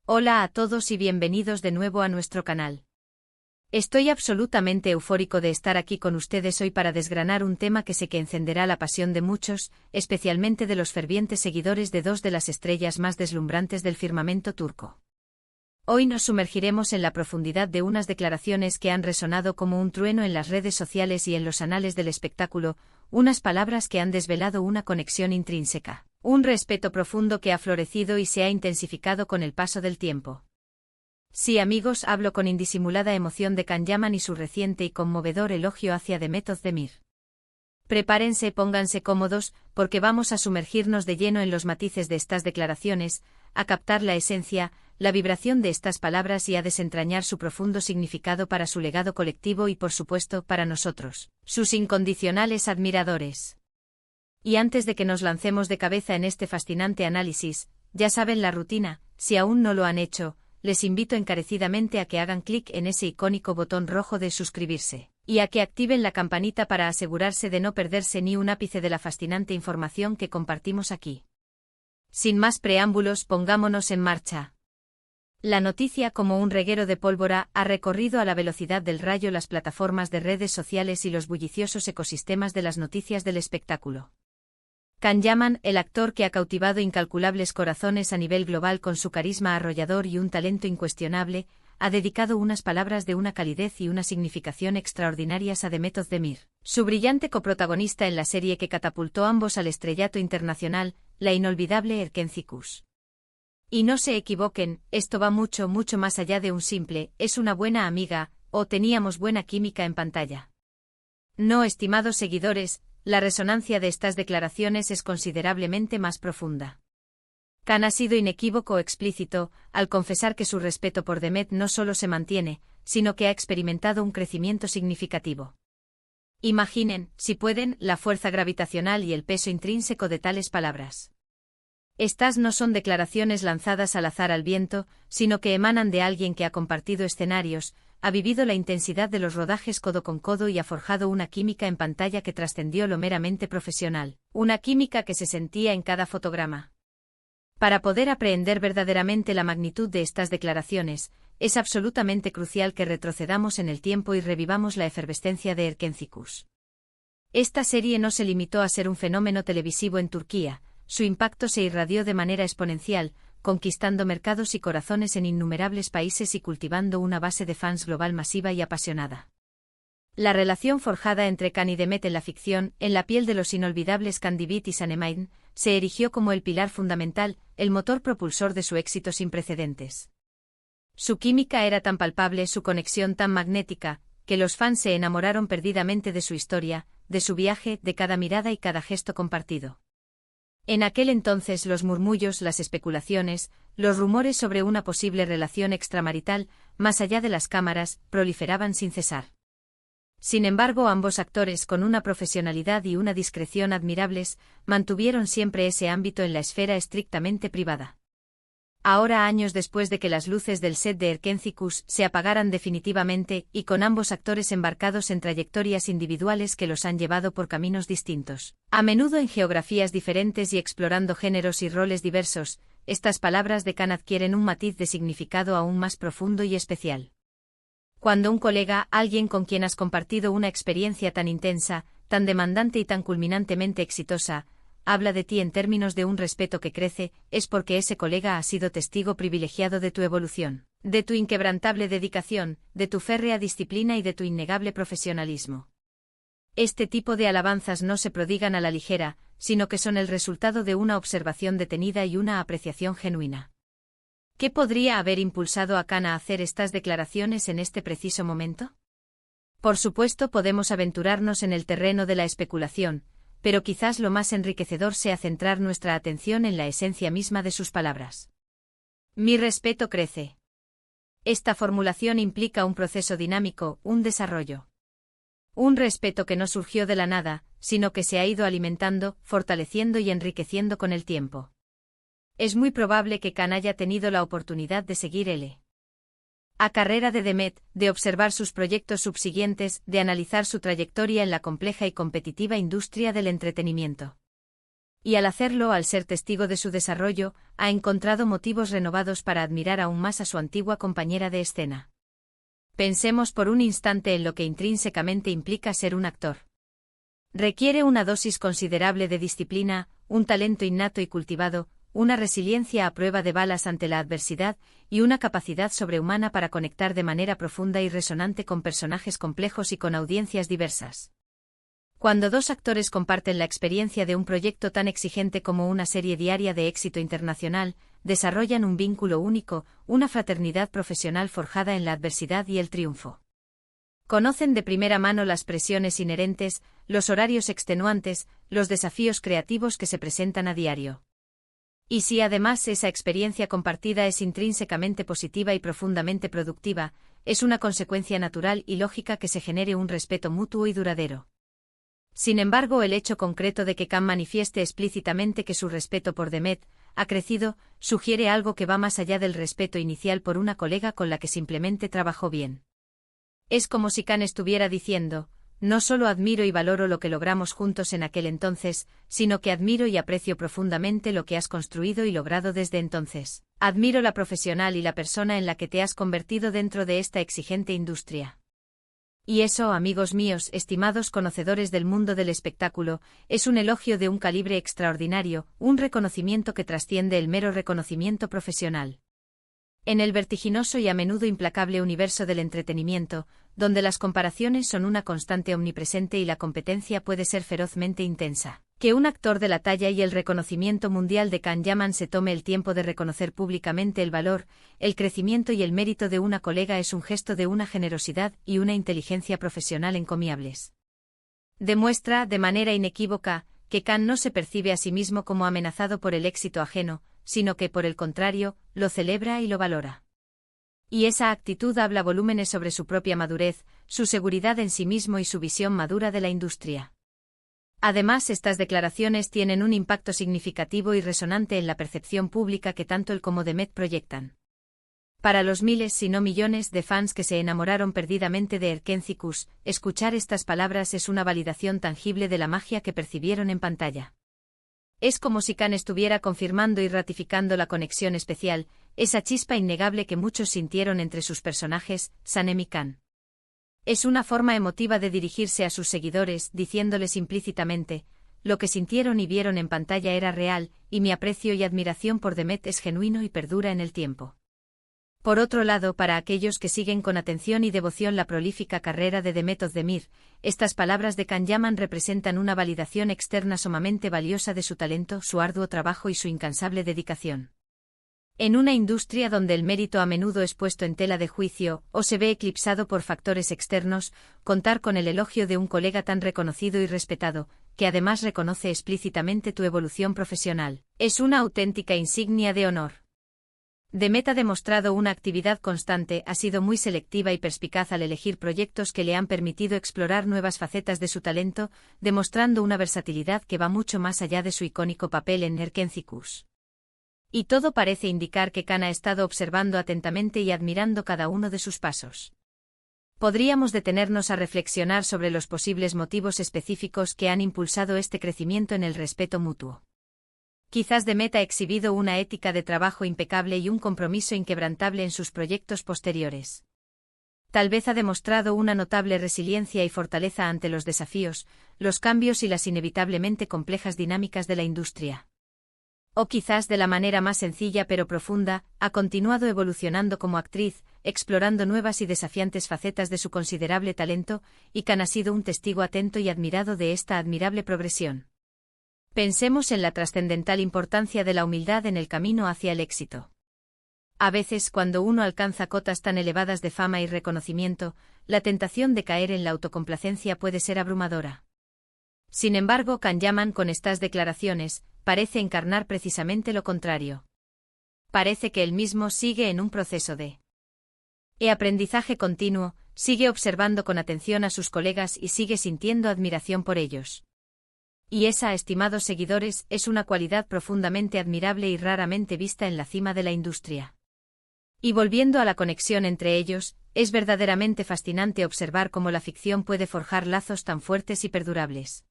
Hola a todos y bienvenidos de nuevo a nuestro canal. Estoy absolutamente eufórico de estar aquí con ustedes hoy para desgranar un tema que sé que encenderá la pasión de muchos, especialmente de los fervientes seguidores de dos de las estrellas más deslumbrantes del firmamento turco. Hoy nos sumergiremos en la profundidad de unas declaraciones que han resonado como un trueno en las redes sociales y en los anales del espectáculo, unas palabras que han desvelado una conexión intrínseca, un respeto profundo que ha florecido y se ha intensificado con el paso del tiempo. Sí, amigos, hablo con indisimulada emoción de Can Yaman y su reciente y conmovedor elogio hacia Demet Özdemir. Prepárense, pónganse cómodos, porque vamos a sumergirnos de lleno en los matices de estas declaraciones, a captar la esencia, la vibración de estas palabras y a desentrañar su profundo significado para su legado colectivo y por supuesto para nosotros, sus incondicionales admiradores. Y antes de que nos lancemos de cabeza en este fascinante análisis, ya saben la rutina, si aún no lo han hecho, les invito encarecidamente a que hagan clic en ese icónico botón rojo de suscribirse, y a que activen la campanita para asegurarse de no perderse ni un ápice de la fascinante información que compartimos aquí. Sin más preámbulos, pongámonos en marcha. La noticia, como un reguero de pólvora, ha recorrido a la velocidad del rayo las plataformas de redes sociales y los bulliciosos ecosistemas de las noticias del espectáculo. Can Yaman, el actor que ha cautivado incalculables corazones a nivel global con su carisma arrollador y un talento incuestionable, ha dedicado unas palabras de una calidez y una significación extraordinarias a Demet Özdemir, su brillante coprotagonista en la serie que catapultó ambos al estrellato internacional, la inolvidable Erkenci Kuş. Y no se equivoquen, esto va mucho más allá de un simple, es una buena amiga, o teníamos buena química en pantalla. No, estimados seguidores, la resonancia de estas declaraciones es considerablemente más profunda. Can ha sido inequívoco explícito, al confesar que su respeto por Demet no solo se mantiene, sino que ha experimentado un crecimiento significativo. Imaginen, si pueden, la fuerza gravitacional y el peso intrínseco de tales palabras. Estas no son declaraciones lanzadas al azar al viento, sino que emanan de alguien que ha compartido escenarios, ha vivido la intensidad de los rodajes codo con codo y ha forjado una química en pantalla que trascendió lo meramente profesional, una química que se sentía en cada fotograma. Para poder aprehender verdaderamente la magnitud de estas declaraciones, es absolutamente crucial que retrocedamos en el tiempo y revivamos la efervescencia de Erkenci Kuş. Esta serie no se limitó a ser un fenómeno televisivo en Turquía, su impacto se irradió de manera exponencial, conquistando mercados y corazones en innumerables países y cultivando una base de fans global masiva y apasionada. La relación forjada entre Can y Demet en la ficción, en la piel de los inolvidables Candivit y Sanemeyn, se erigió como el pilar fundamental, el motor propulsor de su éxito sin precedentes. Su química era tan palpable, su conexión tan magnética, que los fans se enamoraron perdidamente de su historia, de su viaje, de cada mirada y cada gesto compartido. En aquel entonces los murmullos, las especulaciones, los rumores sobre una posible relación extramarital, más allá de las cámaras, proliferaban sin cesar. Sin embargo, ambos actores, con una profesionalidad y una discreción admirables, mantuvieron siempre ese ámbito en la esfera estrictamente privada. Ahora, años después de que las luces del set de Erkenci Kuş se apagaran definitivamente, y con ambos actores embarcados en trayectorias individuales que los han llevado por caminos distintos, a menudo en geografías diferentes y explorando géneros y roles diversos, estas palabras de Can adquieren un matiz de significado aún más profundo y especial. Cuando un colega, alguien con quien has compartido una experiencia tan intensa, tan demandante y tan culminantemente exitosa, habla de ti en términos de un respeto que crece, es porque ese colega ha sido testigo privilegiado de tu evolución, de tu inquebrantable dedicación, de tu férrea disciplina y de tu innegable profesionalismo. Este tipo de alabanzas no se prodigan a la ligera, sino que son el resultado de una observación detenida y una apreciación genuina. ¿Qué podría haber impulsado a Can a hacer estas declaraciones en este preciso momento? Por supuesto, podemos aventurarnos en el terreno de la especulación, pero quizás lo más enriquecedor sea centrar nuestra atención en la esencia misma de sus palabras. Mi respeto crece. Esta formulación implica un proceso dinámico, un desarrollo. Un respeto que no surgió de la nada, sino que se ha ido alimentando, fortaleciendo y enriqueciendo con el tiempo. Es muy probable que Can haya tenido la oportunidad de seguir a carrera de Demet, de observar sus proyectos subsiguientes, de analizar su trayectoria en la compleja y competitiva industria del entretenimiento. Y al hacerlo, al ser testigo de su desarrollo, ha encontrado motivos renovados para admirar aún más a su antigua compañera de escena. Pensemos por un instante en lo que intrínsecamente implica ser un actor. Requiere una dosis considerable de disciplina, un talento innato y cultivado, una resiliencia a prueba de balas ante la adversidad y una capacidad sobrehumana para conectar de manera profunda y resonante con personajes complejos y con audiencias diversas. Cuando dos actores comparten la experiencia de un proyecto tan exigente como una serie diaria de éxito internacional, desarrollan un vínculo único, una fraternidad profesional forjada en la adversidad y el triunfo. Conocen de primera mano las presiones inherentes, los horarios extenuantes, los desafíos creativos que se presentan a diario. Y si además esa experiencia compartida es intrínsecamente positiva y profundamente productiva, es una consecuencia natural y lógica que se genere un respeto mutuo y duradero. Sin embargo, el hecho concreto de que Khan manifieste explícitamente que su respeto por Demet ha crecido, sugiere algo que va más allá del respeto inicial por una colega con la que simplemente trabajó bien. Es como si Khan estuviera diciendo, no solo admiro y valoro lo que logramos juntos en aquel entonces, sino que admiro y aprecio profundamente lo que has construido y logrado desde entonces. Admiro la profesional y la persona en la que te has convertido dentro de esta exigente industria. Y eso, amigos míos, estimados conocedores del mundo del espectáculo, es un elogio de un calibre extraordinario, un reconocimiento que trasciende el mero reconocimiento profesional. En el vertiginoso y a menudo implacable universo del entretenimiento, donde las comparaciones son una constante omnipresente y la competencia puede ser ferozmente intensa, que un actor de la talla y el reconocimiento mundial de Khan Yaman se tome el tiempo de reconocer públicamente el valor, el crecimiento y el mérito de una colega es un gesto de una generosidad y una inteligencia profesional encomiables. Demuestra, de manera inequívoca, que Khan no se percibe a sí mismo como amenazado por el éxito ajeno, sino que, por el contrario, lo celebra y lo valora. Y esa actitud habla volúmenes sobre su propia madurez, su seguridad en sí mismo y su visión madura de la industria. Además, estas declaraciones tienen un impacto significativo y resonante en la percepción pública que tanto él como Demet proyectan. Para los miles si no millones de fans que se enamoraron perdidamente de Erkencikus, escuchar estas palabras es una validación tangible de la magia que percibieron en pantalla. Es como si Khan estuviera confirmando y ratificando la conexión especial, esa chispa innegable que muchos sintieron entre sus personajes, Sanem y Khan. Es una forma emotiva de dirigirse a sus seguidores, diciéndoles implícitamente, lo que sintieron y vieron en pantalla era real, y mi aprecio y admiración por Demet es genuino y perdura en el tiempo. Por otro lado, para aquellos que siguen con atención y devoción la prolífica carrera de Demet Özdemir, estas palabras de Khan Yaman representan una validación externa sumamente valiosa de su talento, su arduo trabajo y su incansable dedicación. En una industria donde el mérito a menudo es puesto en tela de juicio o se ve eclipsado por factores externos, contar con el elogio de un colega tan reconocido y respetado, que además reconoce explícitamente tu evolución profesional, es una auténtica insignia de honor. Demet ha demostrado una actividad constante, ha sido muy selectiva y perspicaz al elegir proyectos que le han permitido explorar nuevas facetas de su talento, demostrando una versatilidad que va mucho más allá de su icónico papel en Erkencikus. Y todo parece indicar que Khan ha estado observando atentamente y admirando cada uno de sus pasos. Podríamos detenernos a reflexionar sobre los posibles motivos específicos que han impulsado este crecimiento en el respeto mutuo. Quizás Demet ha exhibido una ética de trabajo impecable y un compromiso inquebrantable en sus proyectos posteriores. Tal vez ha demostrado una notable resiliencia y fortaleza ante los desafíos, los cambios y las inevitablemente complejas dinámicas de la industria. O quizás de la manera más sencilla pero profunda, ha continuado evolucionando como actriz, explorando nuevas y desafiantes facetas de su considerable talento, y Khan ha sido un testigo atento y admirado de esta admirable progresión. Pensemos en la trascendental importancia de la humildad en el camino hacia el éxito. A veces, cuando uno alcanza cotas tan elevadas de fama y reconocimiento, la tentación de caer en la autocomplacencia puede ser abrumadora. Sin embargo, Khan Yaman con estas declaraciones, parece encarnar precisamente lo contrario. Parece que él mismo sigue en un proceso de aprendizaje continuo, sigue observando con atención a sus colegas y sigue sintiendo admiración por ellos. Y esa, estimados seguidores, es una cualidad profundamente admirable y raramente vista en la cima de la industria. Y volviendo a la conexión entre ellos, es verdaderamente fascinante observar cómo la ficción puede forjar lazos tan fuertes y perdurables.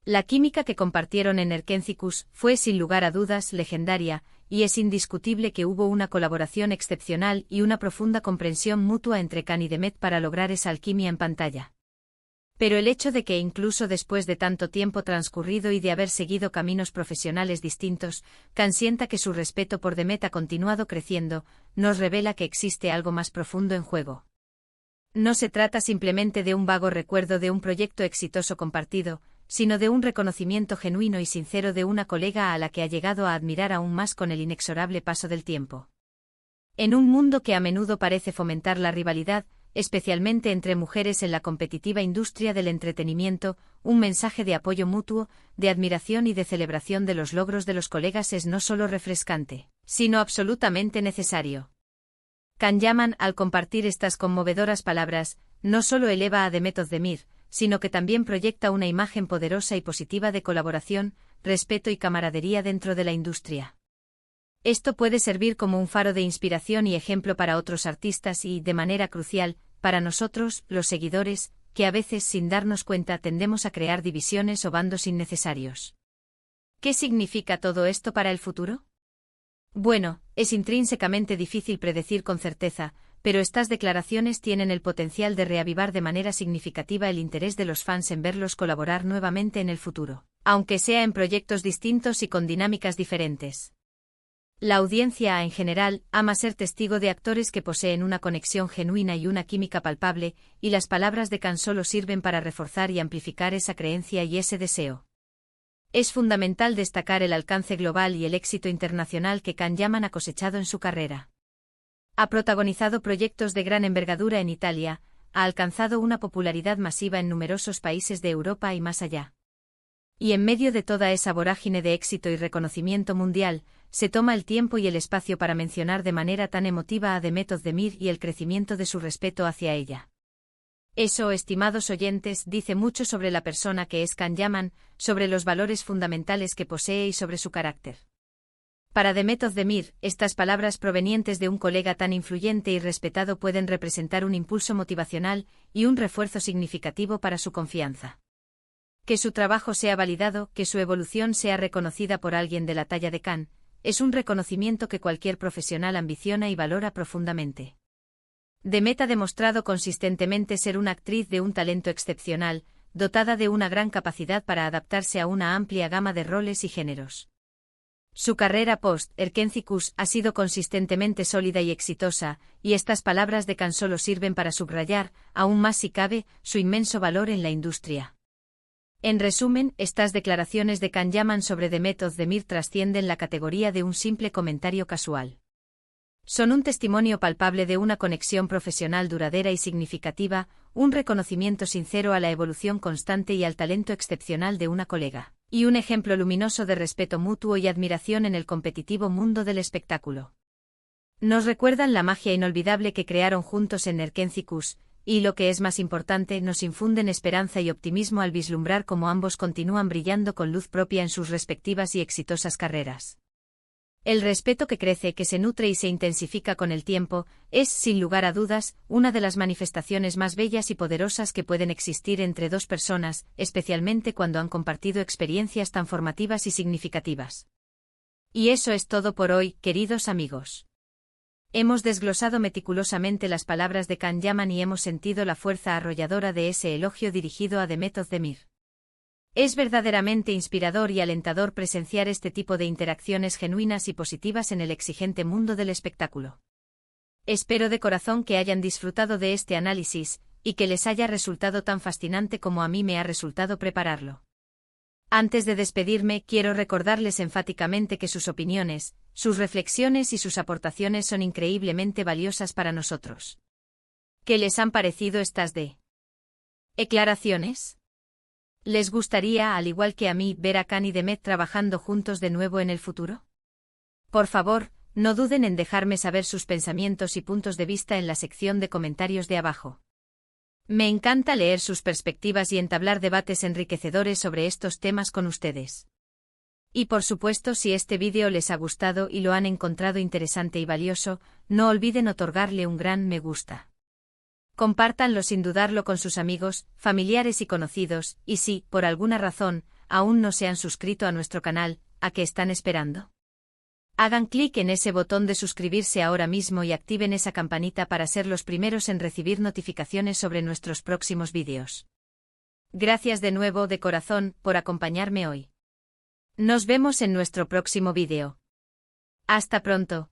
La química que compartieron en Erkencicus fue sin lugar a dudas legendaria, y es indiscutible que hubo una colaboración excepcional y una profunda comprensión mutua entre Khan y Demet para lograr esa alquimia en pantalla. Pero el hecho de que incluso después de tanto tiempo transcurrido y de haber seguido caminos profesionales distintos, Khan sienta que su respeto por Demet ha continuado creciendo, nos revela que existe algo más profundo en juego. No se trata simplemente de un vago recuerdo de un proyecto exitoso compartido, sino de un reconocimiento genuino y sincero de una colega a la que ha llegado a admirar aún más con el inexorable paso del tiempo. En un mundo que a menudo parece fomentar la rivalidad, especialmente entre mujeres en la competitiva industria del entretenimiento, un mensaje de apoyo mutuo, de admiración y de celebración de los logros de los colegas es no solo refrescante, sino absolutamente necesario. Khan Yaman, al compartir estas conmovedoras palabras, no solo eleva a Demet Özdemir, sino que también proyecta una imagen poderosa y positiva de colaboración, respeto y camaradería dentro de la industria. Esto puede servir como un faro de inspiración y ejemplo para otros artistas y, de manera crucial, para nosotros, los seguidores, que a veces sin darnos cuenta tendemos a crear divisiones o bandos innecesarios. ¿Qué significa todo esto para el futuro? Bueno, es intrínsecamente difícil predecir con certeza, pero estas declaraciones tienen el potencial de reavivar de manera significativa el interés de los fans en verlos colaborar nuevamente en el futuro, aunque sea en proyectos distintos y con dinámicas diferentes. La audiencia en general ama ser testigo de actores que poseen una conexión genuina y una química palpable, y las palabras de Khan solo sirven para reforzar y amplificar esa creencia y ese deseo. Es fundamental destacar el alcance global y el éxito internacional que Khan Yaman ha cosechado en su carrera. Ha protagonizado proyectos de gran envergadura en Italia, ha alcanzado una popularidad masiva en numerosos países de Europa y más allá. Y en medio de toda esa vorágine de éxito y reconocimiento mundial, se toma el tiempo y el espacio para mencionar de manera tan emotiva a Demet Özdemir y el crecimiento de su respeto hacia ella. Eso, estimados oyentes, dice mucho sobre la persona que es Khan Yaman, sobre los valores fundamentales que posee y sobre su carácter. Para Demet Özdemir, estas palabras provenientes de un colega tan influyente y respetado pueden representar un impulso motivacional y un refuerzo significativo para su confianza. Que su trabajo sea validado, que su evolución sea reconocida por alguien de la talla de Khan, es un reconocimiento que cualquier profesional ambiciona y valora profundamente. Demet ha demostrado consistentemente ser una actriz de un talento excepcional, dotada de una gran capacidad para adaptarse a una amplia gama de roles y géneros. Su carrera post-Erkencicus ha sido consistentemente sólida y exitosa, y estas palabras de Khan solo sirven para subrayar, aún más si cabe, su inmenso valor en la industria. En resumen, estas declaraciones de Khan Yaman sobre Demet Özdemir trascienden la categoría de un simple comentario casual. Son un testimonio palpable de una conexión profesional duradera y significativa, un reconocimiento sincero a la evolución constante y al talento excepcional de una colega, y un ejemplo luminoso de respeto mutuo y admiración en el competitivo mundo del espectáculo. Nos recuerdan la magia inolvidable que crearon juntos en Erkencicus, y lo que es más importante, nos infunden esperanza y optimismo al vislumbrar cómo ambos continúan brillando con luz propia en sus respectivas y exitosas carreras. El respeto que crece, que se nutre y se intensifica con el tiempo, es, sin lugar a dudas, una de las manifestaciones más bellas y poderosas que pueden existir entre dos personas, especialmente cuando han compartido experiencias tan formativas y significativas. Y eso es todo por hoy, queridos amigos. Hemos desglosado meticulosamente las palabras de Khan Yaman y hemos sentido la fuerza arrolladora de ese elogio dirigido a Demet Özdemir. Es verdaderamente inspirador y alentador presenciar este tipo de interacciones genuinas y positivas en el exigente mundo del espectáculo. Espero de corazón que hayan disfrutado de este análisis, y que les haya resultado tan fascinante como a mí me ha resultado prepararlo. Antes de despedirme, quiero recordarles enfáticamente que sus opiniones, sus reflexiones y sus aportaciones son increíblemente valiosas para nosotros. ¿Qué les han parecido estas declaraciones? ¿Les gustaría, al igual que a mí, ver a Khan y Demet trabajando juntos de nuevo en el futuro? Por favor, no duden en dejarme saber sus pensamientos y puntos de vista en la sección de comentarios de abajo. Me encanta leer sus perspectivas y entablar debates enriquecedores sobre estos temas con ustedes. Y por supuesto, si este vídeo les ha gustado y lo han encontrado interesante y valioso, no olviden otorgarle un gran me gusta. Compártanlo sin dudarlo con sus amigos, familiares y conocidos, y si, por alguna razón, aún no se han suscrito a nuestro canal, ¿a qué están esperando? Hagan clic en ese botón de suscribirse ahora mismo y activen esa campanita para ser los primeros en recibir notificaciones sobre nuestros próximos vídeos. Gracias de nuevo de corazón por acompañarme hoy. Nos vemos en nuestro próximo vídeo. Hasta pronto.